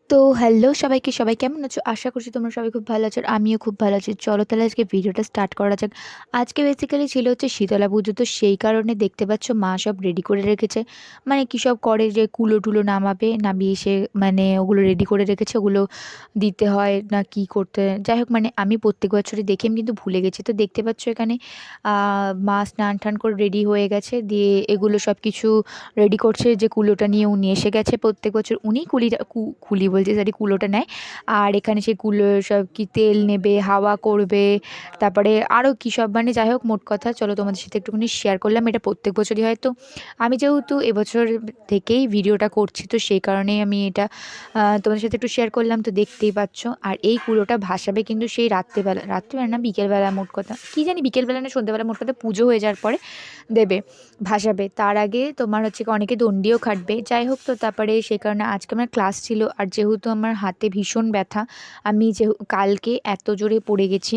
তো হ্যালো সবাইকে, সবাই কেমন আছো? আশা করছি তোমরা সবাই খুব ভালো আছো। আর আমিও খুব ভালো আছি। চলো তাহলে আজকে ভিডিওটা স্টার্ট করা যাক। আজকে বেসিক্যালি ছিল হচ্ছে শীতলা পুজো। তো সেই কারণে দেখতে পাচ্ছ মা সব রেডি করে রেখেছে। মানে কী সব করে যে কুলো-টুলো নামাবে, নামিয়ে সে মানে ওগুলো রেডি করে রেখেছে। ওগুলো দিতে হয় না কি করতে হয়। যাই হোক মানে আমি প্রত্যেক বছরই দেখি, আমি কিন্তু ভুলে গেছি। তো দেখতে পাচ্ছ এখানে মা স্নান-টান করে রেডি হয়ে গেছে। দিয়ে এগুলো সব কিছু রেডি করছে, যে কুলোটা নিয়ে উনি এসে গেছে। প্রত্যেক বছর উনিই কুলি বলছি, সরি, কুলোটা নেয়। আর এখানে সেই কুলো সব কি তেল নেবে, হাওয়া করবে, তারপরে আরও কী সব, মানে যাই হোক মোট কথা চলো তোমাদের সাথে একটুখানি শেয়ার করলাম। এটা প্রত্যেক বছরই হয়। তো আমি যেহেতু এবছর থেকেই ভিডিওটা করছি, তো সেই কারণেই আমি এটা তোমাদের সাথে একটু শেয়ার করলাম। তো দেখতেই পাচ্ছ। আর এই কুলোটা ভাসাবে কিন্তু সেই রাত্রেবেলা না বিকেলবেলা, মোট কথা কী জানি বিকেলবেলা না সন্ধ্যেবেলা, মোট কথা পুজো হয়ে যাওয়ার পরে দেবে, ভাসাবে। তার আগে তোমার হচ্ছে কি অনেকে দণ্ডিও খাটবে। যাই হোক, তো তারপরে সেই কারণে আজকে আমার ক্লাস ছিল। আর যেহেতু আমার হাতে ভীষণ ব্যথা, আমি কালকে এত জোরে পড়ে গেছি,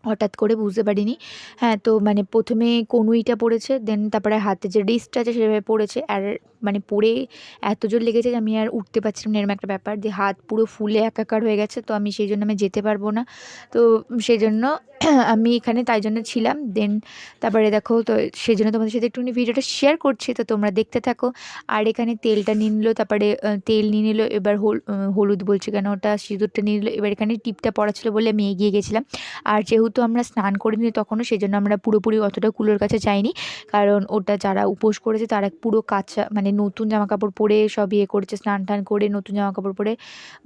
হঠাৎ করে বুঝতে পারিনি। হ্যাঁ, তো মানে প্রথমে কনুইটা পড়েছে, দেন তারপরে হাতে যে রিস্টটা আছে সেভাবে পড়েছে। আর মানে পড়ে এত জোর লেগেছে যে আমি আর উঠতে পারছিলাম না, এরকম একটা ব্যাপার। দিয়ে হাত পুরো ফুলে একাকার হয়ে গেছে। তো আমি সেই জন্য আমি যেতে পারবো না। তো সেই জন্য আমি এখানে তাই জন্য ছিলাম। দেন তারপরে দেখো, তো সেই জন্য তোমাদের সাথে একটুখানি ভিডিওটা শেয়ার করছি, তো তোমরা দেখতে থাকো। আর এখানে তেলটা নিয়ে নিল, তারপরে তেল নিয়ে নিল, এবার হলুদ বলছি কেন, ওটা সিঁদুরটা নিয়ে নিল। এবার এখানে টিপটা পড়া ছিল বলে আমি এগিয়ে গেছিলাম। আর যেহেতু আমরা স্নান করিনি তখনও, সেই জন্য আমরা পুরোপুরি অতটা কুলোর কাছে যাইনি। কারণ ওটা যারা উপোস করেছে তারা পুরো কাঁচা, মানে নতুন জামাকাপড় পরে সব ইয়ে করেছে, স্নান টান করে নতুন জামাকাপড় পরে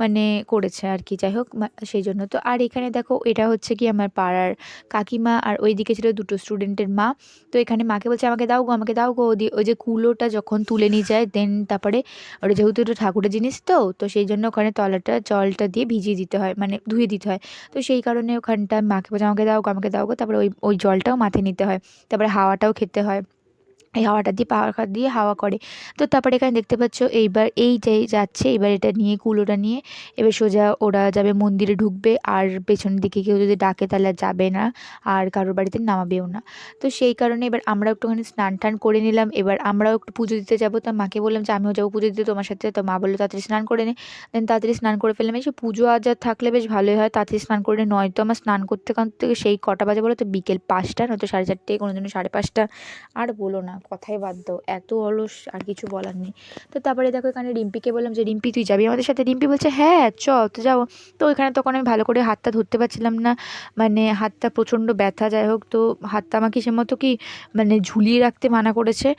মানে করেছে আর কি। যাই হোক সেই জন্য তো। আর এখানে দেখো, এটা হচ্ছে কি আমার পাড়ার কাকিমা, আর ওইদিকে ছিল দুটো স্টুডেন্টের মা। তো এখানে মাকে বলছে আমাকে দাও গো, আমাকে দাও গো। ওই যে কুলোটা যখন তুলে নিয়ে যায়, দেন তারপরে ওটা যেহেতু এটা ঠাকুরের জিনিস, তো সেই জন্য ওখানে তলাটা জলটা দিয়ে ভিজিয়ে দিতে হয়, মানে ধুয়ে দিতে হয়। তো সেই কারণে ওখানটা মাকে বলছে আমাকে দাও গো, আমাকে দাও গো। তারপরে ওই ওই জলটাও মাথায় নিতে হয়, তারপরে হাওয়াটাও খেতে হয়। এই হাওয়াটা দিয়ে পাখা দিয়ে হাওয়া করে। তো তারপরে এখানে দেখতে পাচ্ছ এইবার এই যে যাচ্ছে, এবার এটা নিয়ে কুলোটা নিয়ে এবার সোজা ওরা যাবে মন্দিরে ঢুকবে। আর পেছন দিকে কেউ যদি ডাকে তাহলে আর যাবে না, আর কারোর বাড়িতে নামাবেও না। তো সেই কারণে এবার আমরা একটুখানি স্নান টান করে নিলাম। এবার আমরাও একটু পুজো দিতে যাবো। তো মাকে বললাম যে আমিও যাবো পুজো দিতে তোমার সাথে। তো মা বললো তাড়াতাড়ি স্নান করে নে। দেন তাড়াতাড়ি স্নান করে ফেললাম। এই যে পুজো আজার থাকলে বেশ ভালোই হয়, তাড়াতাড়ি স্নান করে। নয়তো আমার স্নান করতে করতে সেই কটা বাজে বলো তো, বিকেল 5টা, নয়তো 4:30, কোনো দিনও 5:30। আর বলো না, কথাই বাদ দাও, এত অলস, আর কিছু বলার নেই। তো তারপরে দেখো এখানে রিম্পিকে বললাম যে রিম্পি তুই যাবি আমাদের সাথে? রিম্পি বলছে হ্যাঁ চ, তো যাবো। তো ওইখানে তখন আমি ভালো করে হাতটা ধরতে পারছিলাম না, মানে হাতটা প্রচণ্ড ব্যথা। যাই হোক, তো হাতটা আমাকে সে মতো কি মানে ঝুলিয়ে রাখতে মানা করেছে।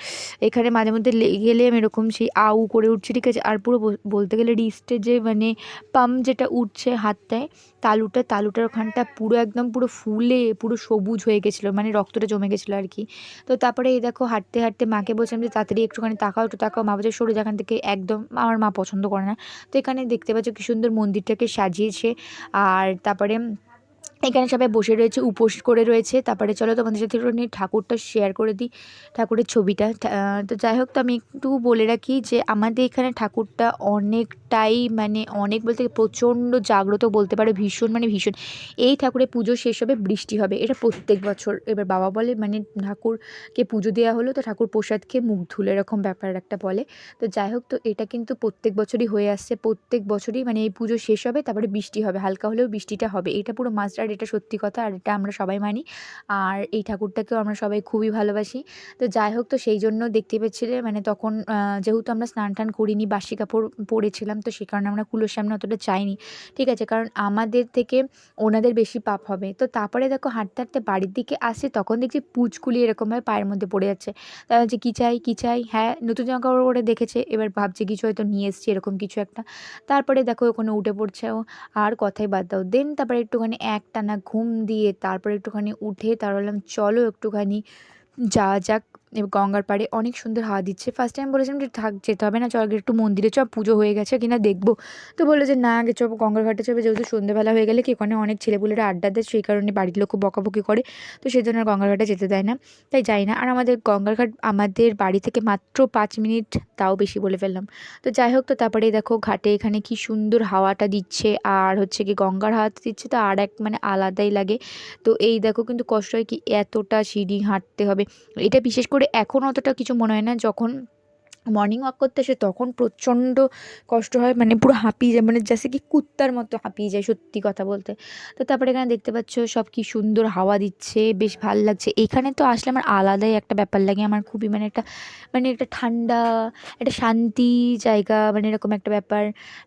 এখানে মাঝে মধ্যে লেগে গেলে আমি এরকম সেই আউ করে উঠছি, ঠিক আছে। আর পুরো বলতে গেলে রিস্টে যে মানে পাম্প যেটা উঠছে হাতটায়, তালুটার ওখানটা পুরো একদম পুরো ফুলে পুরো সবুজ হয়ে গেছিলো, মানে রক্তটা জমে গেছিলো আর কি। তো তারপরে এই দেখো হাঁটতে হাঁটতে মাকে বলছিলাম যে তাড়াতাড়ি একটুখানি তাকাও, একটু তাকাও। মা বলছে সরে যেখান থেকে, একদম আমার মা পছন্দ করে না। তো এখানে দেখতে পাচ্ছ কি সুন্দর মন্দিরটাকে সাজিয়েছে। আর তারপরে এখানে সবাই বসে রয়েছে, উপোস করে রয়েছে। তারপরে চলো তোমাদের সাথে একটু ঠাকুরটা শেয়ার করে দিই, ঠাকুরের ছবিটা। তো যাই হোক, তো আমি একটু বলে রাখি যে আমাদের এখানে ঠাকুরটা অনেকটাই, মানে অনেক বলতে প্রচণ্ড জাগ্রত বলতে পারো, ভীষণ মানে ভীষণ। এই ঠাকুরের পুজো শেষ হবে, বৃষ্টি হবে, এটা প্রত্যেক বছর। এবার বাবা বলে মানে ঠাকুরকে পুজো দেওয়া হলো তো ঠাকুর প্রসাদ খেয়ে মুখ ধুলো, এরকম ব্যাপার একটা বলে। তো যাই হোক, তো এটা কিন্তু প্রত্যেক বছরই হয়ে আসছে, প্রত্যেক বছরই মানে এই পুজো শেষ হবে তারপরে বৃষ্টি হবে, হালকা হলেও বৃষ্টিটা হবে, এটা পুরো মাস্ট। আর এটা সত্যি কথা, আর এটা আমরা সবাই মানি। আর এই ঠাকুরটাকেও আমরা সবাই খুবই ভালোবাসি। তো যাই হোক, তো সেই জন্য দেখতে পেয়েছিলে মানে তখন যেহেতু আমরা স্নান টান করিনি, বাসি কাপড় পরেছিলাম, তো সে কারণে আমরা কুলোর সামনে অতটা চাইনি, ঠিক আছে, কারণ আমাদের থেকে ওনাদের বেশি পাপ হবে। তো তারপরে দেখো হাঁটতে হাঁটতে বাড়ির দিকে আসে, তখন দেখছি পুচকুলি এরকমভাবে পায়ের মধ্যে পড়ে যাচ্ছে। তারা হচ্ছে কী চাই কী চাই, হ্যাঁ নতুন জামা কাপড় পরে দেখেছে, এবার ভাবছে কিছু হয়তো নিয়ে এসছি এরকম কিছু একটা। তারপরে দেখো ওখানে উঠে পড়ছে ও, আর কথাই বাদ দাও। দেন তারপরে একটুখানি একটানা ঘুম দিয়ে তারপরে একটুখানি উঠে তারপর বললাম চলো একটুখানি যাওয়া যাক গঙ্গার পাড়ে, অনেক সুন্দর হাওয়া দিচ্ছে। ফার্স্ট টাইম বলেছিলাম যে থাক যেতে হবে না, চ আগে একটু মন্দিরে চ, পুজো হয়ে গেছে কিনা দেখবো। তো বললো যে না আগে চ গঙ্গার ঘাটে যাবে, যেহেতু সন্ধ্যেবেলা হয়ে গেলে কি ওখানে অনেক ছেলেপুলেরা আড্ডা দেয়, সেই কারণে বাড়ির লোক খুব বকাবকি করে, তো সেই জন্য আর গঙ্গার ঘাটে যেতে দেয় না, তাই যাই না। আর আমাদের গঙ্গার ঘাট আমাদের বাড়ি থেকে মাত্র 5 মিনিট, তাও বেশি বলে ফেললাম। তো যাই হোক, তো তারপরে দেখো ঘাটে এখানে কি সুন্দর হাওয়াটা দিচ্ছে, আর হচ্ছে কি গঙ্গার হাওয়াটা দিচ্ছে, তো আর এক মানে আলাদাই লাগে। তো এই দেখো কিন্তু কষ্ট হয় কি, এতটা সিঁড়ি হাঁটতে হবে। এটা বিশেষ করে এখন অতটা কিছু মনে হয় না, যখন মর্নিং ওয়াক করতে আসে তখন প্রচণ্ড কষ্ট হয়, মানে পুরো হাঁপিয়ে যায়, মানে জাস্ট কি কুত্তার মতো হাঁপিয়ে যায় সত্যি কথা বলতে। তো তারপরে এখানে দেখতে পাচ্ছ সব কি সুন্দর হাওয়া দিচ্ছে, বেশ ভাল লাগছে এখানে। তো আসলে আমার আলাদাই একটা ব্যাপার লাগে, আমার খুবই মানে একটা, মানে একটা ঠান্ডা, একটা শান্তি জায়গা, মানে এরকম একটা ব্যাপার।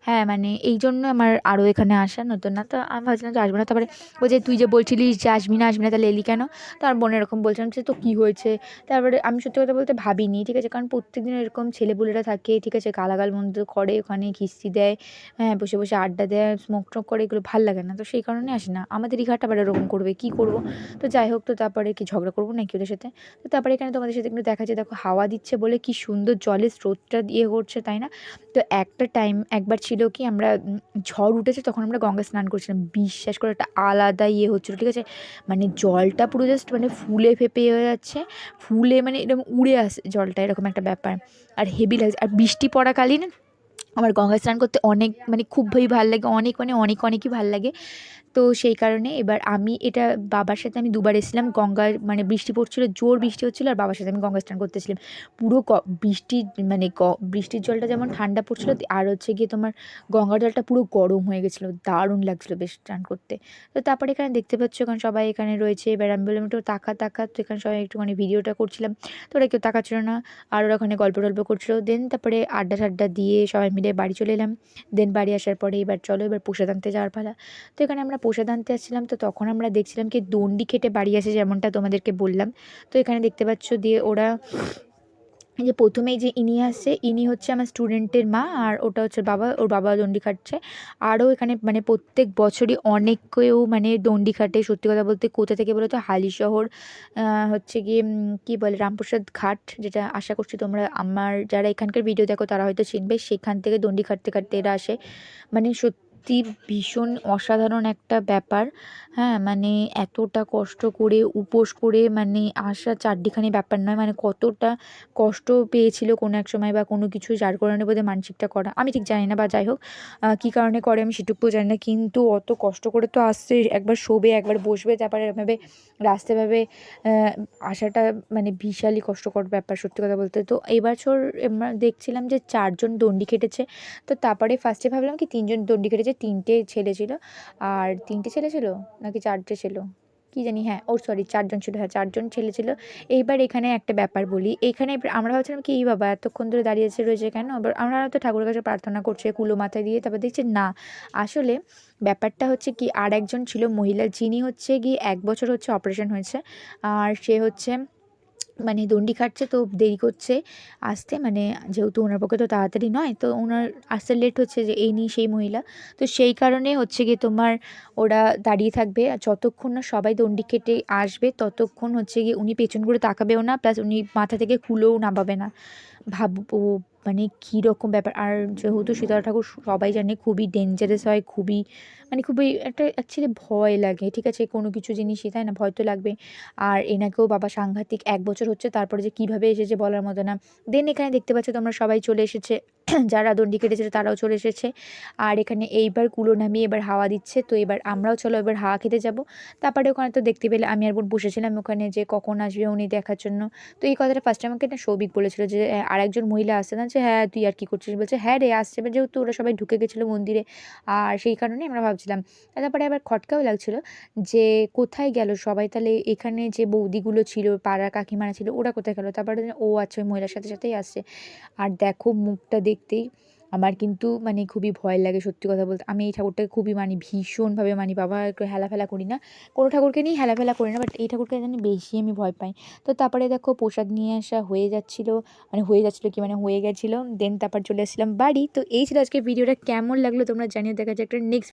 হ্যাঁ, মানে এই জন্য আমার আরও এখানে আসা, নতুন না তো আমি ভাবছিলাম যে আসবো না। তারপরে ওই যে তুই যে বলছিলিস যে আসবি না আসবি না, তাহলে এলি কেন? তো আমার বোন এরকম বলছিলাম যে তো কী হয়েছে। তারপরে আমি সত্যি কথা বলতে ভাবিনি, ঠিক আছে, কারণ প্রত্যেকদিন এরকম ছেলেপুলেরা থাকে, ঠিক আছে, গালাগাল মন্দ করে, ওখানে খিস্তি দেয়, হ্যাঁ, বসে বসে আড্ডা দেয়, স্মোক টোক করে, এগুলো ভাল লাগে না। তো সেই কারণে আসি না, আমাদেরই ঘাট আবার এরকম করবে, কী করবো। তো যাই হোক, তো তারপরে কি ঝগড়া করবো নাকি ওদের সাথে। তো তারপরে এখানে তোমাদের সাথে একটু দেখা যায়, দেখো হাওয়া দিচ্ছে বলে কি সুন্দর জলের স্রোতটা দিয়ে করছে, তাই না? তো একটা টাইম একবার ছিল কি, আমরা ঝড় উঠেছে তখন আমরা গঙ্গা স্নান করছিলাম, বিশ্বাস করে একটা আলাদা হচ্ছিলো, ঠিক আছে, মানে জলটা পুরো জাস্ট মানে ফুলে ফেঁপে হয়ে যাচ্ছে, ফুলে মানে এরকম উড়ে আসে জলটা, এরকম একটা ব্যাপার। আর হেভি লাগছে, আর বৃষ্টি পড়াকালীন আমার গঙ্গায় স্নান করতে অনেক মানে খুবই ভাল লাগে, অনেক মানে অনেক অনেকই ভাল লাগে। তো সেই কারণে এবার আমি এটা বাবার সাথে আমি দুবার এসেছিলাম গঙ্গার, মানে বৃষ্টি পড়ছিল, জোর বৃষ্টি হচ্ছিলো, আর বাবার সাথে আমি গঙ্গা স্নান করতেছিলাম। পুরো বৃষ্টির মানে বৃষ্টির জলটা যেমন ঠান্ডা পড়ছিল, আর হচ্ছে গিয়ে তোমার গঙ্গার জলটা পুরো গরম হয়ে গেছিলো, দারুণ লাগছিলো বেশ স্নান করতে। তো তারপরে এখানে দেখতে পাচ্ছ কারণ সবাই এখানে রয়েছে, এবার আমি বললাম একটু তাকা তাকা, তো এখানে সবাই একটুখানি ভিডিওটা করছিলাম, তো ওরা কেউ তাকাচ্ছিল না, আর ওরা ওখানে গল্প টল্প করছিলো। দেন তারপরে আড্ডা টাড্ডা দিয়ে সবাই মিলে বাড়ি চলে এলাম। দেন বাড়ি আসার পরে এবার চলো এবার প্রসাদ আনতে যাওয়ার পালা। তো এখানে আমরা প্রসাদ আনতে আসছিলাম, তো তখন আমরা দেখছিলাম কি দণ্ডি খেটে বাড়ি আসে, যেমনটা তোমাদেরকে বললাম। তো এখানে দেখতে পাচ্ছ দিয়ে ওরা এই যে প্রথমেই যে ইনি আসছে, ইনি হচ্ছে আমার স্টুডেন্টের মা, আর ওটা হচ্ছে বাবা, ওর বাবা দণ্ডি খাটছে। আরও এখানে মানে প্রত্যেক বছরই অনেক কেউ মানে দণ্ডি খাটে, সত্যি কথা বলতে কোথা থেকে বলো তো, হালিশহর হচ্ছে গিয়ে কী বলে রামপ্রসাদ ঘাট, যেটা আশা করছি তোমরা আমার যারা এখানকার ভিডিও দেখো তারা হয়তো চিনবে, সেখান থেকে দণ্ডি খাটতে খাটতে এরা আসে। মানে সত্যি ভীষণ অসাধারণ একটা ব্যাপার। হ্যাঁ, মানে এতটা কষ্ট করে উপোস করে মানে আসা চারটিখানি ব্যাপার নয়, মানে কতটা কষ্ট পেয়েছিল কোনো এক সময় বা কোনো কিছু, যার কারণে বোধহয় মানসিকটা করা, আমি ঠিক জানি না, বা যাই হোক কী কারণে করে আমি সেটুকুও জানি না, কিন্তু অত কষ্ট করে তো আসছে, একবার শোবে একবার বসবে, তারপরে এভাবে রাস্তাভাবে আসাটা মানে বিশালই কষ্টকর ব্যাপার সত্যি কথা বলতে। তো এই বছর আমরা দেখছিলাম যে 4 জন দণ্ডি খেটেছে। তো তারপরে ফার্স্টে ভাবলাম কি 3 জন দণ্ডি কেটেছে, 3টে ছেলে ছিল। আর 3টে ছেলে ছিল নাকি 4টে ছিল? কি জানি, হ্যাঁ, ও সরি 4 জন ছিল, হ্যাঁ 4 জন ছেলে ছিল। এইবার এখানে একটা ব্যাপার বলি, এখানে আমরা ভাবছিলাম কি এই বাবা এতক্ষণ ধরে দাঁড়িয়ে রয়েছে কেন? এবার আমরা তো ঠাকুরের কাছে প্রার্থনা করছে কুলো মাথায় দিয়ে, তারপর দেখছি না, আসলে ব্যাপারটা হচ্ছে কি আর একজন ছিল মহিলা, যিনি হচ্ছে গিয়ে 1 বছর হচ্ছে অপারেশন হয়েছে। আর সে হচ্ছে মানে দণ্ডি খাটছে, তো দেরি করছে আসতে, মানে যেহেতু ওনার পক্ষে তো তাড়াতাড়ি নয়, তো ওনার আসতে লেট হচ্ছে, যে এই নিয়ে সেই মহিলা। তো সেই কারণে হচ্ছে গিয়ে তোমার ওরা দাঁড়িয়ে থাকবে, আর যতক্ষণ না সবাই দণ্ডি কেটে আসবে ততক্ষণ হচ্ছে গিয়ে উনি পেছন করে তাকাবেও না, প্লাস উনি মাথা থেকে খুলেও নামাবে না। ভাববো মানে কীরকম ব্যাপার। আর যেহেতু শীতলা ঠাকুর সবাই জানে খুবই ডেঞ্জারাস হয়, খুবই মানে খুবই একটা অ্যাকচুয়ালি ভয় লাগে, ঠিক আছে, কোনো কিছু জিনিসই, তাই না, ভয় তো লাগবে। আর এনাকেও বাবা সাংঘাতিক 1 বছর হচ্ছে, তারপরে যে কীভাবে এসেছে বলার মতো না। দেন এখানে দেখতে পাচ্ছ তোমরা সবাই চলে এসেছে, যারা দণ্ডি কেটেছিল তারাও চলে এসেছে। আর এখানে এইবার কুলো নামিয়ে এবার হাওয়া দিচ্ছে, তো এবার আমরাও চলো এবার হাওয়া খেতে যাব। তারপরে ওখানে তো দেখতে পেলে আমি আর বোন বসেছিলাম ওখানে, যে কখন আসবে উনি দেখার জন্য। তো এই কথাটা ফার্স্টে আমাকে না সৌভিক বলেছিল, যে আরেকজন মহিলা আসছে না, যে হ্যাঁ তুই আর কী করছিস, বলছে হ্যাঁ রে আসছে, এবার যেহেতু ওরা সবাই ঢুকে গেছিলো মন্দিরে, আর সেই কারণেই আমরা ভাবছিলাম। তারপরে আবার খটকাও লাগছিল যে কোথায় গেল সবাই, তাহলে এখানে যে বৌদিগুলো ছিল, পাড়ার কাকিমারা ছিল, ওরা কোথায় গেল। তারপরে ও আচ্ছা ওই মহিলার সাথে সাথেই আসছে। আর দেখো মুখটা দেখতেই আমার কিন্তু মানে খুবই ভয় লাগে সত্যি কথা বলতে। আমি এই ঠাকুরটাকে খুবই মানি, ভীষণভাবে মানি, বাবা একটু হেলাফেলা করি না, কোনো ঠাকুরকে নিয়েই হেলাফেলা করি না, বাট এই ঠাকুরকে জানি বেশি আমি ভয় পাই। তো তারপরে দেখো প্রসাদ নিয়ে আসা হয়ে যাচ্ছিলো, মানে হয়ে যাচ্ছিলো কি মানে হয়ে গেছিলো, দেন তারপর চলে আসছিলাম বাড়ি। তো এই ছিল আজকে ভিডিওটা, কেমন লাগলো তোমরা জানিও। দেখা যায় একটা নেক্সট